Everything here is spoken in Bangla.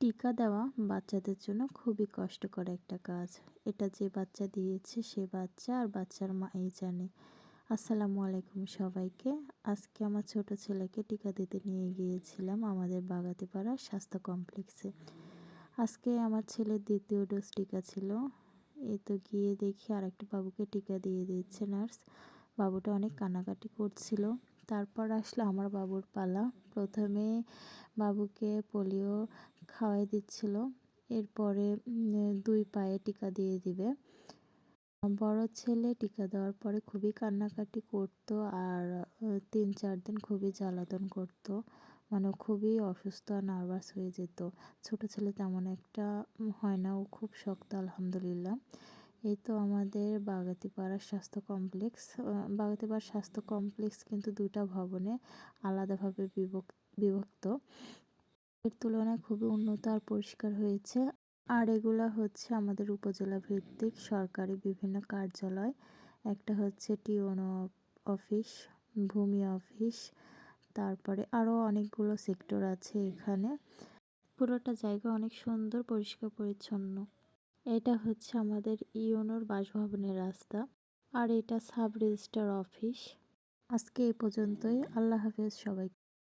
টিকা দেওয়া বাচ্চাদের জন্য খুবই কষ্টকর একটা কাজ। এটা যে বাচ্চা দিয়েছে সে বাচ্চা আর বাচ্চার মাই জানে। আসসালামু আলাইকুম সবাইকে। আজকে আমার ছোট ছেলেকে টিকা দিতে নিয়ে গিয়েছিলাম আমাদের বাগাতিপাড়া স্বাস্থ্য কমপ্লেক্সে। আজকে আমার ছেলের দ্বিতীয় ডোজ টিকা ছিল। এই তো গিয়ে দেখি আরেকটা বাবুকে টিকা দিয়ে দিচ্ছে নার্স। বাবুটা অনেক কান্নাকাটি করছিল। তারপর আসলো আমার বাবুর পালা। প্রথমে বাবুকে পোলিও খাওয়াই দিচ্ছিল। এরপরে 2 পায়ে টিকা দিয়ে দিবে। বড় ছেলে টিকা দেওয়ার পরে খুবই কান্নাকাটি করতো আর 3-4 দিন খুবই জ্বালাতন করতো। মানে খুবই অসুস্থ আর নার্ভাস হয়ে যেত। ছোট ছেলে তেমন একটা হয় না, ও খুব শক্ত আলহামদুলিল্লাহ। এই তো আমাদের বাগাতিপাড়া স্বাস্থ্য কমপ্লেক্স। বাগাতিপাড়া স্বাস্থ্য কমপ্লেক্স কিন্তু 2টা ভবনে আলাদাভাবে বিভক্ত। এর তুলনায় খুবই উন্নত আর পরিষ্কার হয়েছে। আর এগুলা হচ্ছে আমাদের উপজেলা ভিত্তিক সরকারি বিভিন্ন কার্যালয়। একটা হচ্ছে টিওনো অফিস, ভূমি অফিস, তারপরে আরও অনেকগুলো সেক্টর আছে এখানে। পুরোটা জায়গা অনেক সুন্দর, পরিষ্কার পরিচ্ছন্ন। এটা হচ্ছে আমাদের ইউনোর বাসভবনের রাস্তা। আর এটা সাব রেজিস্ট্রার অফিস। আজকে এই পর্যন্তই। আল্লাহ হাফেজ সবাই।